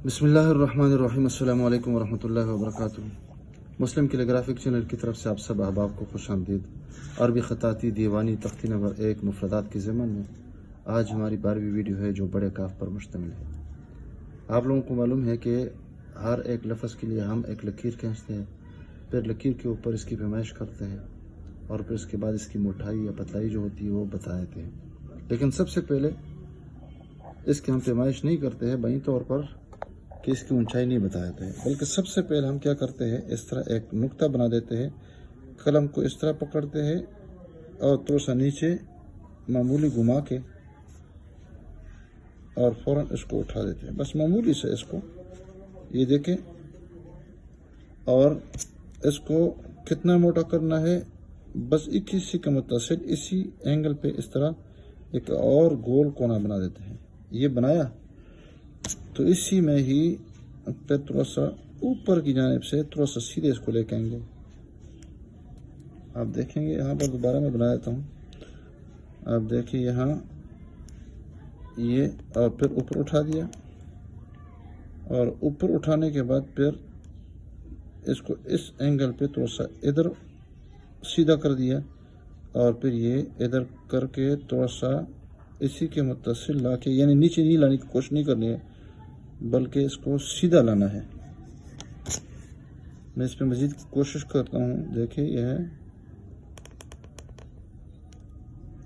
बिस्मिल्लाहिर्रहमानिर्रहीम। अस्सलामु अलैकुम वरहमतुल्लाहि वबरकातुहू। मुस्लिम कैलीग्राफिक चैनल की तरफ से आप सब अहबाब को खुश आमदीद। अरबी ख़ताती दीवानी तख्ती नंबर 1 मुफरदात के ज़मन में आज हमारी 12वीं वीडियो है जो बड़े काफ पर मुश्तमिल है। आप लोगों को मालूम है कि हर एक लफ्ज़ के लिए हम एक लकीर खींचते हैं, फिर लकीर के ऊपर इसकी पैमाइश करते हैं और फिर उसके बाद इसकी मोटाई या पतलाई जो होती है वो बता देते हैं। लेकिन सबसे पहले इसकी हम पैमाइश नहीं करते हैं बई तौर पर कि इसकी ऊंचाई नहीं बता देते हैं, बल्कि सबसे पहले हम क्या करते हैं, इस तरह एक नुक्ता बना देते हैं। कलम को इस तरह पकड़ते हैं और थोड़ा सा नीचे मामूली घुमा के और फ़ौरन इसको उठा देते हैं, बस मामूली से इसको, ये देखें। और इसको कितना मोटा करना है, बस 21 के मुत्तसिल इसी एंगल पे इस तरह एक और गोल कोना बना देते हैं। ये बनाया तो इसी में ही फिर थोड़ा सा ऊपर की जानिब से थोड़ा सा सीधे इसको लेके आएंगे। आप देखेंगे यहाँ पर दोबारा मैं बना देता हूँ। आप देखिए यहाँ ये, और फिर ऊपर उठा दिया और ऊपर उठाने के बाद फिर इसको इस एंगल पे थोड़ा सा इधर सीधा कर दिया और फिर ये इधर करके थोड़ा सा इसी के मुत्तसिल ला के, यानी नीचे नहीं लाने की कोशिश नहीं करनी है बल्कि इसको सीधा लाना है। मैं इस पर मज़ीद कोशिश करता हूँ। देखिए यह है,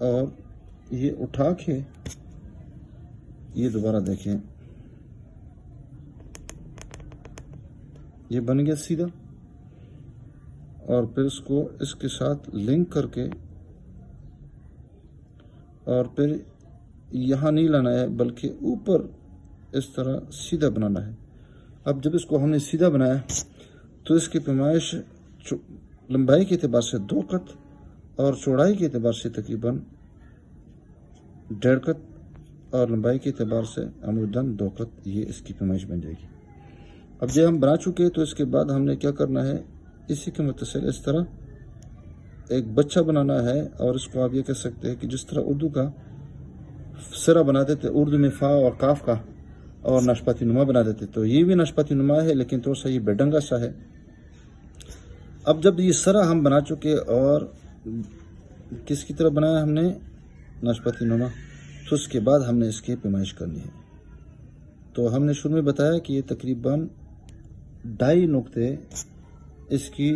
और ये उठा के ये दोबारा देखें, ये बन गया सीधा। और फिर इसको इसके साथ लिंक करके और फिर यहाँ नहीं लाना है बल्कि ऊपर इस तरह सीधा बनाना है। अब जब इसको हमने सीधा बनाया तो इसकी पैमाइश लंबाई के एतबार से 2 कत और चौड़ाई के एतबार से तकरीबन 1.5 कत और लंबाई के एतबार से अमूदन 2 कत, ये इसकी पैमाइश बन जाएगी। अब जब हम बना चुके तो इसके बाद हमने क्या करना है, इसी के मुत्तसिल इस तरह एक बच्चा बनाना है। और इसको आप ये कह सकते हैं कि जिस तरह उर्दू का सिरा बना देते, उर्दू में फ़ा और काफ का और नाशपाती नुमा बना देते, तो ये भी नाशपाती नुमा है लेकिन थोड़ा सा ये बेडंगा सा है। अब जब ये सरा हम बना चुके और किसकी तरह बनाया हमने, नाशपाती नुमा, तो उसके बाद हमने इसकी पैमाइश करनी है। तो हमने शुरू में बताया कि ये तकरीबन 2.5 नुक्ते इसकी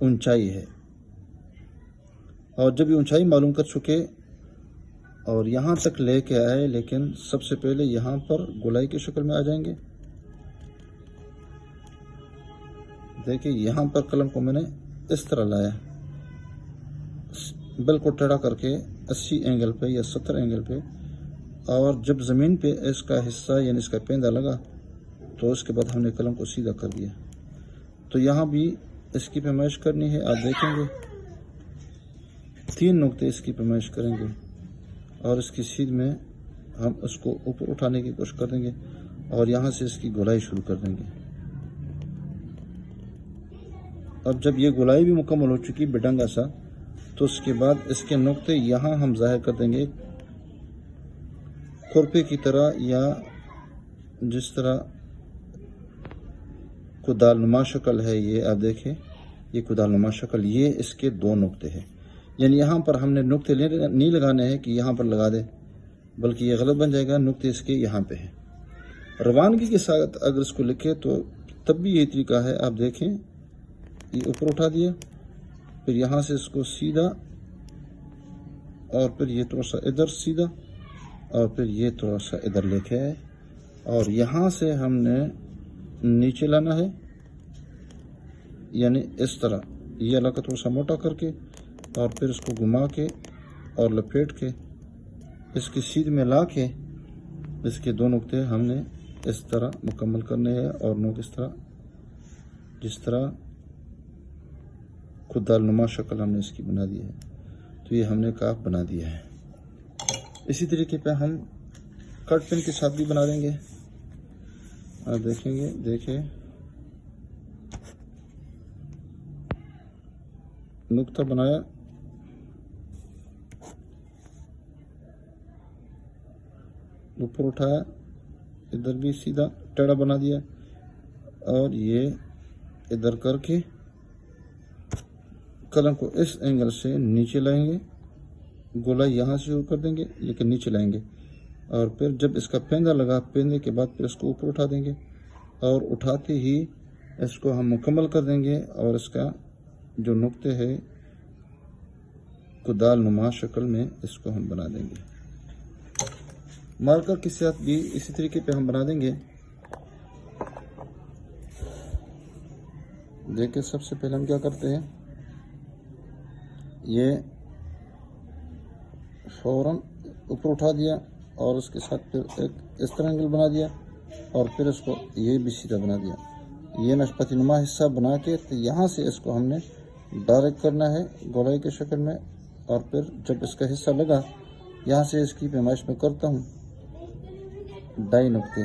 ऊंचाई है। और जब ये ऊंचाई मालूम कर चुके और यहाँ तक लेके आए, लेकिन सबसे पहले यहाँ पर गोलाई की शक्ल में आ जाएंगे। देखिए यहाँ पर कलम को मैंने इस तरह लाया, बिल्कुल टेढ़ा करके 80 एंगल पे या 70 एंगल पे, और जब ज़मीन पे इसका हिस्सा यानी इसका पेंदा लगा तो उसके बाद हमने कलम को सीधा कर दिया। तो यहाँ भी इसकी पैमाइश करनी है। आप देखेंगे 3 नुक्ते इसकी पैमाइश करेंगे और इसकी सीध में हम उसको ऊपर उठाने की कोशिश कर देंगे और यहाँ से इसकी गोलाई शुरू कर देंगे। अब जब ये गोलाई भी मुकम्मल हो चुकी बेडंगा सा, तो उसके बाद इसके नुक्ते यहाँ हम ज़ाहिर कर देंगे खुरपे की तरह, या जिस तरह कुदालनुमा शक्ल है। ये आप देखें, ये कुदालनुमा शक्ल, ये इसके 2 नुक्ते हैं। यानी यहाँ पर हमने नुक्ते नहीं लगाने हैं कि यहाँ पर लगा दे, बल्कि ये गलत बन जाएगा। नुक्ते इसके यहाँ पे हैं। रवानगी के साथ अगर इसको लिखे तो तब भी यही तरीका है। आप देखें, ये ऊपर उठा दिया, फिर यहाँ से इसको सीधा, और फिर ये थोड़ा सा इधर सीधा, और फिर ये थोड़ा सा इधर लेके आए, और यहाँ से हमने नीचे लाना है, यानी इस तरह ये इलाका थोड़ा सा मोटा करके और फिर इसको घुमा के और लपेट के इसकी सीध में ला के इसके 2 नुक्ते हमने इस तरह मुकम्मल करने हैं। और नोक इस तरह, जिस तरह खुदालनुमा शक्ल हमने इसकी बना दी है, तो ये हमने काफ बना दिया है। इसी तरीके पे हम कट पेन के साथ भी बना देंगे। आप देखेंगे, देखिए नुक्ता बनाया, ऊपर उठाया ادھر بھی سیدھا ٹیڑھا بنا دیا اور یہ ادھر کر کے قلم کو اس اینگل سے نیچے لائیں گے، گولائی یہاں سے شروع کر دیں گے لیکن نیچے لائیں گے، اور پھر جب اس کا پیندہ لگا، پیندے کے بعد پھر اس کو اوپر اٹھا دیں گے، اور اٹھاتے ہی اس کو ہم مکمل کر دیں گے، اور اس کا جو نقطے ہے کدال نما شکل میں اس کو ہم بنا دیں گے۔ مارکر کے ساتھ بھی اسی طریقے پہ ہم بنا دیں گے۔ دیکھیں سب سے پہلے ہم کیا کرتے ہیں، یہ فوراً اوپر اٹھا دیا اور اس کے ساتھ پھر ایک اس طرح اینگل بنا دیا، اور پھر اس کو یہ بھی سیدھا بنا دیا۔ یہ نشپتی نما حصہ بنا کے تو یہاں سے اس کو ہم نے ڈائریکٹ کرنا ہے گولائی کے شکل میں، اور پھر جب اس کا حصہ لگا یہاں سے اس کی پیمائش میں کرتا ہوں ڈائی نقطے،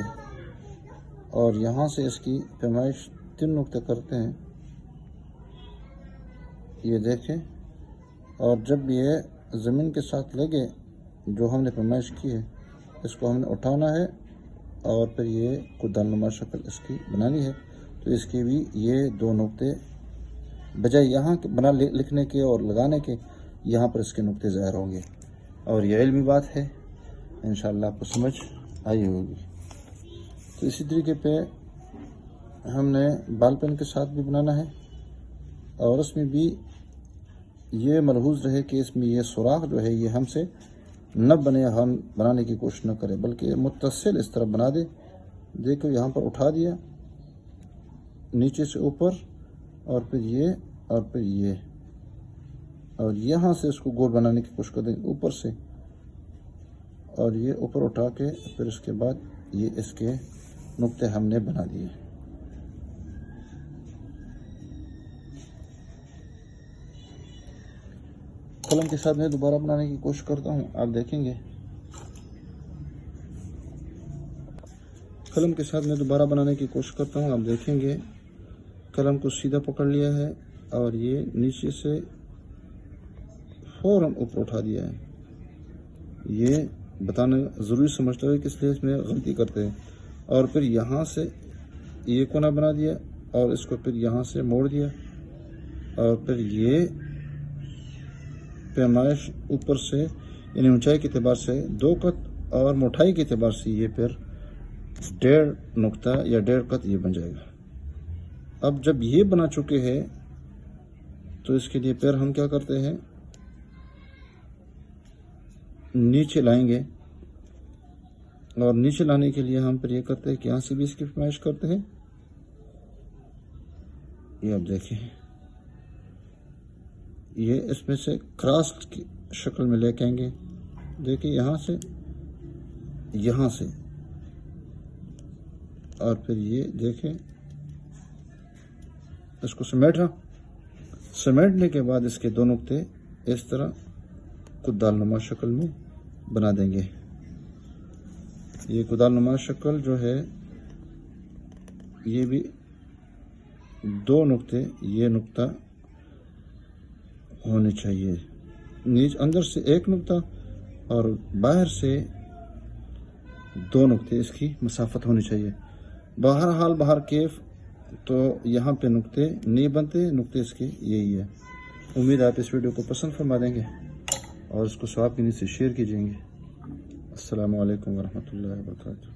اور یہاں سے اس کی پیمائش 3 نقطے کرتے ہیں، یہ دیکھیں، اور جب یہ زمین کے ساتھ لگے جو ہم نے پیمائش کی ہے اس کو ہم نے اٹھانا ہے، اور پھر یہ کدال نما شکل اس کی بنانی ہے، تو اس کے بھی یہ 2 نقطے بجائے یہاں بنا لکھنے کے اور لگانے کے یہاں پر اس کے نقطے ظاہر ہوں گے، اور یہ علمی بات ہے، انشاءاللہ آپ کو سمجھ آئی ہوگی۔ تو اسی طریقے پہ ہم نے بال پین کے ساتھ بھی بنانا ہے، اور اس میں بھی یہ ملحوظ رہے کہ اس میں یہ سوراخ جو ہے یہ ہم سے نہ بنے، ہم بنانے کی کوشش نہ کریں بلکہ متصل اس طرح بنا دے۔ دیکھو یہاں پر اٹھا دیا نیچے سے اوپر، اور پھر یہ اور پھر یہ، اور یہاں سے اس کو گول بنانے کی کوشش کر دیں اوپر سے، اور یہ اوپر اٹھا کے پھر اس کے بعد یہ اس کے نقطے ہم نے بنا دیے۔ قلم کے ساتھ میں دوبارہ بنانے کی کوشش کرتا ہوں، آپ دیکھیں گے قلم کے ساتھ میں دوبارہ بنانے کی کوشش کرتا ہوں، آپ دیکھیں گے قلم کو سیدھا پکڑ لیا ہے اور یہ نیچے سے فوراً اوپر اٹھا دیا ہے۔ یہ بتانا ضروری سمجھتا ہے کہ اس لیے اس میں غلطی کرتے ہیں، اور پھر یہاں سے یہ کونا بنا دیا اور اس کو پھر یہاں سے موڑ دیا، اور پھر یہ پیمائش اوپر سے یعنی اونچائی کے اعتبار سے 2 قط اور موٹائی کے اعتبار سے یہ پھر 1.5 نقطہ یا 1.5 قط یہ بن جائے گا۔ اب جب یہ بنا چکے ہیں تو اس کے لیے پھر ہم کیا کرتے ہیں، نیچے لائیں گے، اور نیچے لانے کے لیے ہم پھر یہ کرتے ہیں کہ یہاں سے بھی اس کی پیمائش کرتے ہیں، یہ آپ دیکھیں یہ اس میں سے کراس کی شکل میں لے کے آئیں گے، دیکھیں یہاں سے، اور پھر یہ دیکھیں اس کو سمیٹنے کے بعد اس کے 2 نقطے اس طرح کدال نما شکل میں بنا دیں گے۔ یہ کدال نما شکل جو ہے یہ بھی 2 نقطے یہ نقطہ ہونے چاہیے، اندر سے 1 نقطہ اور باہر سے 2 نقطے اس کی مسافت ہونی چاہیے۔ بہرحال باہر کیف تو یہاں پہ نقطے نہیں بنتے، نقطے اس کے یہی ہے۔ امید آپ اس ویڈیو کو پسند فرما دیں گے اور اس کو ثواب کے نیت سے شیئر کیجئیں گے۔ السلام علیکم ورحمۃ اللہ وبرکاتہ۔